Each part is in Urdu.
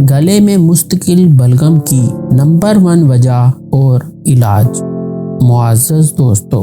گلے میں مستقل بلغم کی نمبر 1 وجہ اور علاج۔ معزز دوستو،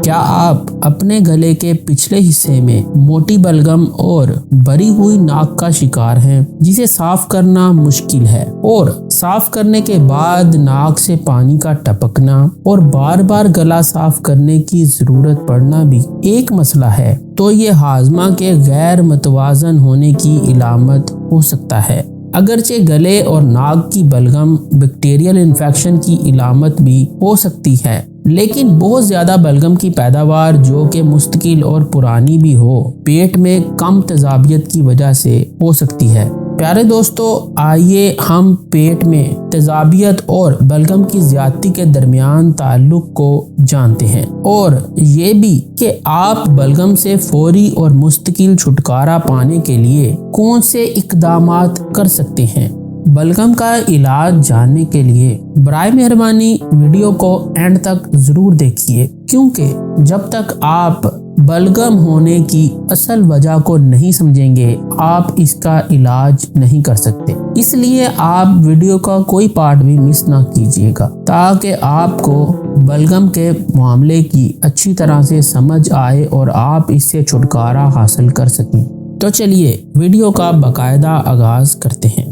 کیا آپ اپنے گلے کے پچھلے حصے میں موٹی بلغم اور بری ہوئی ناک کا شکار ہیں جسے صاف کرنا مشکل ہے، اور صاف کرنے کے بعد ناک سے پانی کا ٹپکنا اور بار بار گلا صاف کرنے کی ضرورت پڑنا بھی ایک مسئلہ ہے؟ تو یہ ہاضمہ کے غیر متوازن ہونے کی علامت ہو سکتا ہے۔ اگرچہ گلے اور ناک کی بلغم بیکٹیریل انفیکشن کی علامت بھی ہو سکتی ہے، لیکن بہت زیادہ بلغم کی پیداوار جو کہ مستقل اور پرانی بھی ہو، پیٹ میں کم تیزابیت کی وجہ سے ہو سکتی ہے۔ پیارے دوستو، آئیے ہم پیٹ میں تیزابیت اور بلغم کی زیادتی کے درمیان تعلق کو جانتے ہیں، اور یہ بھی کہ آپ بلغم سے فوری اور مستقل چھٹکارا پانے کے لیے کون سے اقدامات کر سکتے ہیں۔ بلغم کا علاج جاننے کے لیے برائے مہربانی ویڈیو کو اینڈ تک ضرور دیکھیے، کیونکہ جب تک آپ بلغم ہونے کی اصل وجہ کو نہیں سمجھیں گے آپ اس کا علاج نہیں کر سکتے۔ اس لیے آپ ویڈیو کا کوئی پارٹ بھی مس نہ کیجیے گا تاکہ آپ کو بلغم کے معاملے کی اچھی طرح سے سمجھ آئے اور آپ اس سے چھٹکارا حاصل کر سکیں۔ تو چلیے ویڈیو کا باقاعدہ آغاز کرتے ہیں۔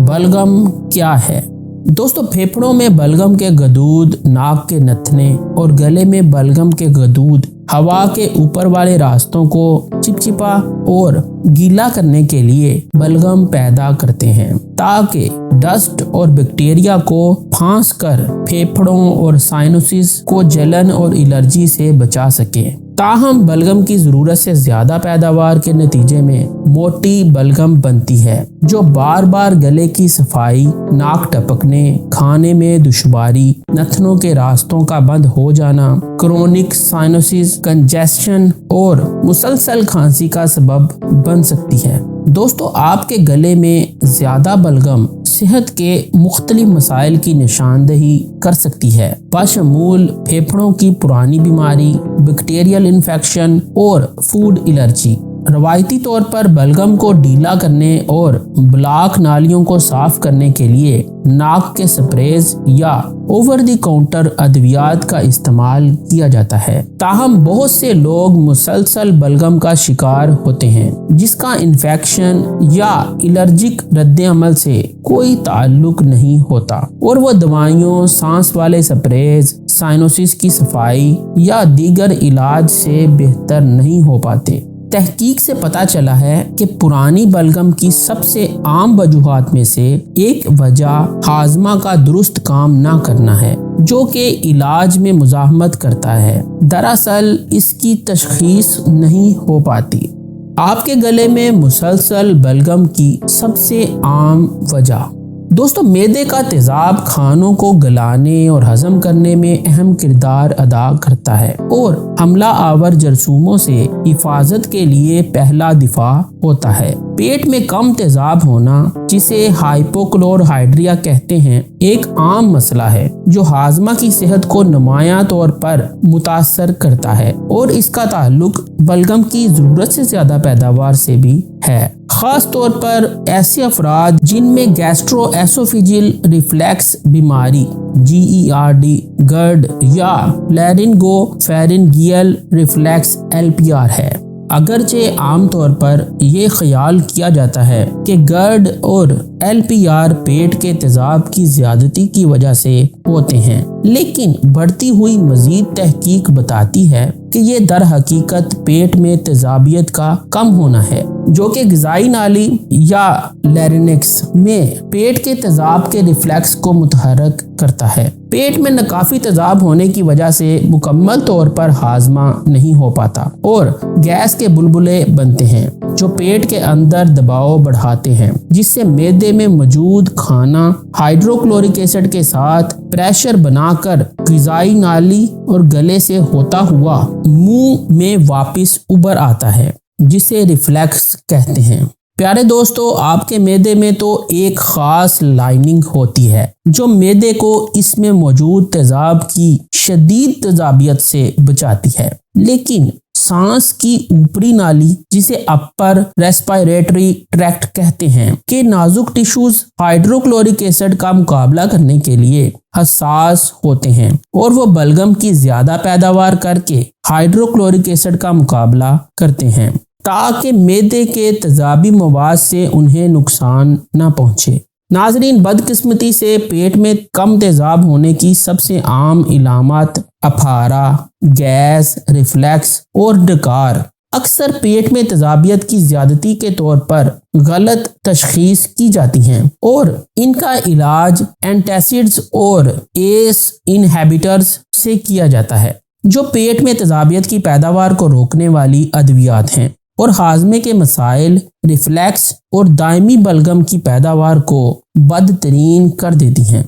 بلغم کیا ہے؟ دوستو، پھیپھڑوں میں بلغم کے غدود، ناک کے نتھنے اور گلے میں بلغم کے غدود ہوا کے اوپر والے راستوں کو چپچپا اور گیلا کرنے کے لیے بلغم پیدا کرتے ہیں تاکہ ڈسٹ اور بیکٹیریا کو پھانس کر پھیپھڑوں اور سائنوسز کو جلن اور الرجی سے بچا سکیں۔ تاہم بلغم کی ضرورت سے زیادہ پیداوار کے نتیجے میں موٹی بلغم بنتی ہے جو بار بار گلے کی صفائی، ناک ٹپکنے، کھانے میں دشواری، نتنوں کے راستوں کا بند ہو جانا، کرونک سائنوسز، کنجیشن اور مسلسل کھانسی کا سبب بن سکتی ہے۔ دوستو، آپ کے گلے میں زیادہ بلغم صحت کے مختلف مسائل کی نشاندہی کر سکتی ہے، بشمول پھیپھڑوں کی پرانی بیماری، بیکٹیریل انفیکشن اور فوڈ الرجی۔ روایتی طور پر بلغم کو ڈھیلا کرنے اور بلاک نالیوں کو صاف کرنے کے لیے ناک کے سپریز یا اوور دی کاؤنٹر ادویات کا استعمال کیا جاتا ہے۔ تاہم بہت سے لوگ مسلسل بلغم کا شکار ہوتے ہیں جس کا انفیکشن یا الرجک رد عمل سے کوئی تعلق نہیں ہوتا، اور وہ دوائیوں، سانس والے سپریز، سائنوسز کی صفائی یا دیگر علاج سے بہتر نہیں ہو پاتے۔ تحقیق سے پتہ چلا ہے کہ پرانی بلغم کی سب سے عام وجوہات میں سے ایک وجہ ہاضمہ کا درست کام نہ کرنا ہے، جو کہ علاج میں مزاحمت کرتا ہے۔ دراصل اس کی تشخیص نہیں ہو پاتی۔ آپ کے گلے میں مسلسل بلغم کی سب سے عام وجہ، دوستو، معدے کا تیزاب کھانوں کو گلانے اور ہضم کرنے میں اہم کردار ادا کرتا ہے اور حملہ آور جراثیموں سے حفاظت کے لیے پہلا دفاع ہوتا ہے۔ پیٹ میں کم تیزاب ہونا، جسے ہائپوکلورہائیڈریا کہتے ہیں، ایک عام مسئلہ ہے جو ہاضمہ کی صحت کو نمایاں طور پر متاثر کرتا ہے، اور اس کا تعلق بلغم کی ضرورت سے زیادہ پیداوار سے بھی ہے۔ خاص طور پر ایسے افراد جن میں گیسٹرو ایسوفیجل ریفلیکس بیماری GERD، گرڈ یا لارنگو فیرنگیل ریفلیکس LPR ہے۔ اگرچہ عام طور پر یہ خیال کیا جاتا ہے کہ گرڈ اور LPR پیٹ کے تیزاب کی زیادتی کی وجہ سے ہوتے ہیں، لیکن بڑھتی ہوئی مزید تحقیق بتاتی ہے کہ یہ در حقیقت پیٹ میں تیزابیت کا کم ہونا ہے، جو کہ غذائی نالی یا لیرنکس میں پیٹ کے تیزاب کے ریفلیکس کو متحرک کرتا ہے۔ پیٹ میں ناکافی تیزاب ہونے کی وجہ سے مکمل طور پر ہاضمہ نہیں ہو پاتا اور گیس کے بلبلے بنتے ہیں جو پیٹ کے اندر دباؤ بڑھاتے ہیں، جس سے معدے میں موجود کھانا ہائیڈروکلورک ایسڈ کے ساتھ پریشر بنا کر غذائی نالی اور گلے سے ہوتا ہوا منہ میں واپس ابھر آتا ہے، جسے ریفلیکس کہتے ہیں۔ پیارے دوستو، آپ کے معدے میں تو ایک خاص لائننگ ہوتی ہے جو معدے کو اس میں موجود تیزاب کی شدید تیزابیت سے بچاتی ہے، لیکن سانس کی اوپری نالی جسے اپر ریسپائریٹری ٹریکٹ کہتے ہیں کہ نازک ٹیشوز ہائیڈروکلورک ایسڈ کا مقابلہ کرنے کے لیے حساس ہوتے ہیں اور وہ بلغم کی زیادہ پیداوار کر کے ہائیڈروکلورک ایسڈ کا مقابلہ کرتے ہیں تاکہ معدے کے تیزابی مواد سے انہیں نقصان نہ پہنچے۔ ناظرین، بدقسمتی سے پیٹ میں کم تیزاب ہونے کی سب سے عام علامات اپھارا، گیس، ریفلیکس اور ڈکار اکثر پیٹ میں تیزابیت کی زیادتی کے طور پر غلط تشخیص کی جاتی ہیں اور ان کا علاج اینٹاسیڈز اور ایس انہیبیٹرز سے کیا جاتا ہے جو پیٹ میں تیزابیت کی پیداوار کو روکنے والی ادویات ہیں اور ہاضمے کے مسائل، ریفلیکس اور دائمی بلغم کی پیداوار کو بدترین کر دیتی ہیں۔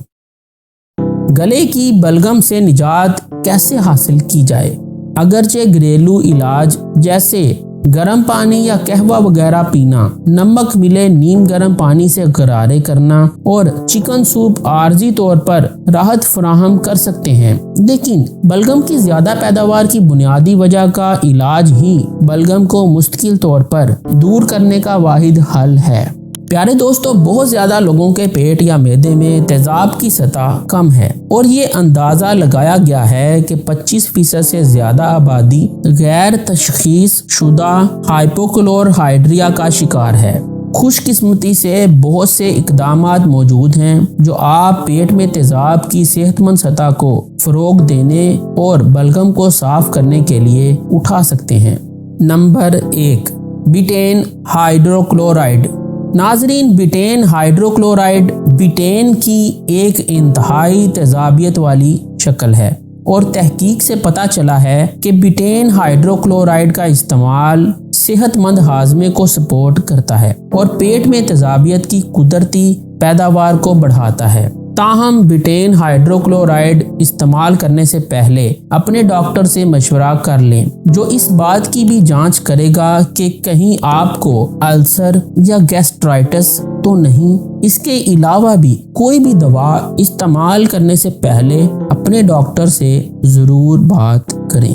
گلے کی بلغم سے نجات کیسے حاصل کی جائے؟ اگرچہ گھریلو علاج جیسے گرم پانی یا قہوہ وغیرہ پینا، نمک ملے نیم گرم پانی سے غرارے کرنا اور چکن سوپ عارضی طور پر راحت فراہم کر سکتے ہیں، لیکن بلغم کی زیادہ پیداوار کی بنیادی وجہ کا علاج ہی بلغم کو مستقل طور پر دور کرنے کا واحد حل ہے۔ پیارے دوستو، بہت زیادہ لوگوں کے پیٹ یا معدے میں تیزاب کی سطح کم ہے اور یہ اندازہ لگایا گیا ہے کہ 25% سے زیادہ آبادی غیر تشخیص شدہ ہائپوکلورہائیڈریا کا شکار ہے۔ خوش قسمتی سے بہت سے اقدامات موجود ہیں جو آپ پیٹ میں تیزاب کی صحت مند سطح کو فروغ دینے اور بلغم کو صاف کرنے کے لیے اٹھا سکتے ہیں۔ نمبر 1، بیٹین ہائیڈروکلورائڈ۔ ناظرین، بیٹین ہائیڈروکلورائڈ بیٹین کی ایک انتہائی تیزابیت والی شکل ہے اور تحقیق سے پتہ چلا ہے کہ بیٹین ہائیڈروکلورائڈ کا استعمال صحت مند ہاضمے کو سپورٹ کرتا ہے اور پیٹ میں تیزابیت کی قدرتی پیداوار کو بڑھاتا ہے۔ تاہم بیٹین ہائیڈروکلورائڈ استعمال کرنے سے پہلے اپنے ڈاکٹر سے مشورہ کر لیں جو اس بات کی بھی جانچ کرے گا کہ کہیں آپ کو السر یا گیسٹرائٹس تو نہیں۔ اس کے علاوہ بھی کوئی بھی دوا استعمال کرنے سے پہلے اپنے ڈاکٹر سے ضرور بات کریں۔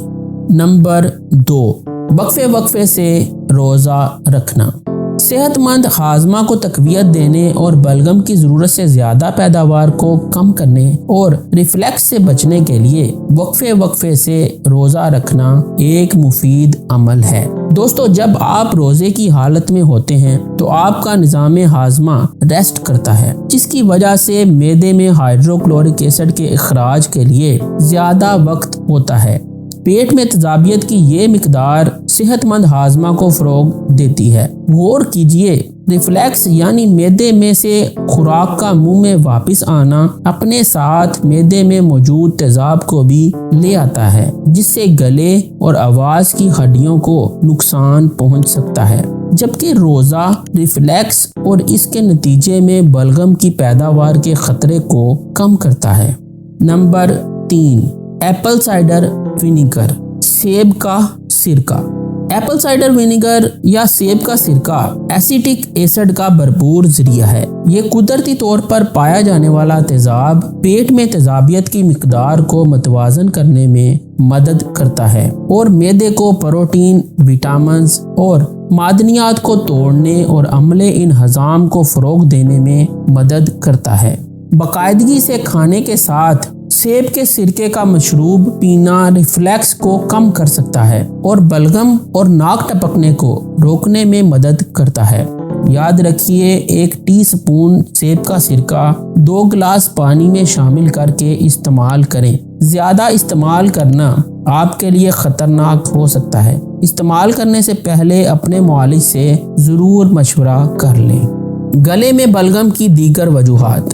نمبر 2، وقفے سے روزہ رکھنا۔ صحت مند ہاضمہ کو تقویت دینے اور بلغم کی ضرورت سے زیادہ پیداوار کو کم کرنے اور ریفلیکس سے بچنے کے لیے وقفے سے روزہ رکھنا ایک مفید عمل ہے۔ دوستو، جب آپ روزے کی حالت میں ہوتے ہیں تو آپ کا نظام ہاضمہ ریسٹ کرتا ہے، جس کی وجہ سے معدے میں ہائیڈروکلورک ایسڈ کے اخراج کے لیے زیادہ وقت ہوتا ہے۔ پیٹ میں تیزابیت کی یہ مقدار صحت مند ہاضمہ کو فروغ دیتی ہے۔ غور کیجئے، ریفلیکس یعنی معدے میں سے خوراک کا منہ میں واپس آنا اپنے ساتھ معدے میں موجود تیزاب کو بھی لے آتا ہے، جس سے گلے اور آواز کی ہڈیوں کو نقصان پہنچ سکتا ہے، جبکہ روزہ ریفلیکس اور اس کے نتیجے میں بلغم کی پیداوار کے خطرے کو کم کرتا ہے۔ نمبر 3، ایپل سائڈر ونیگر، سیب کا سرکہ۔ ایپل سائڈر ونیگر یا سیب کا سرکہ ایسیٹک ایسڈ کا بھرپور ذریعہ ہے۔ یہ قدرتی طور پر پایا جانے والا تیزاب پیٹ میں تیزابیت کی مقدار کو متوازن کرنے میں مدد کرتا ہے اور معدے کو پروٹین، وٹامنز اور معدنیات کو توڑنے اور عملے انہضام کو فروغ دینے میں مدد کرتا ہے۔ باقاعدگی سے کھانے کے ساتھ سیب کے سرکے کا مشروب پینا ریفلیکس کو کم کر سکتا ہے اور بلغم اور ناک ٹپکنے کو روکنے میں مدد کرتا ہے۔ یاد رکھیے، 1 ٹی سپون سیب کا سرکہ 2 گلاس پانی میں شامل کر کے استعمال کریں۔ زیادہ استعمال کرنا آپ کے لیے خطرناک ہو سکتا ہے۔ استعمال کرنے سے پہلے اپنے معالج سے ضرور مشورہ کر لیں۔ گلے میں بلغم کی دیگر وجوہات۔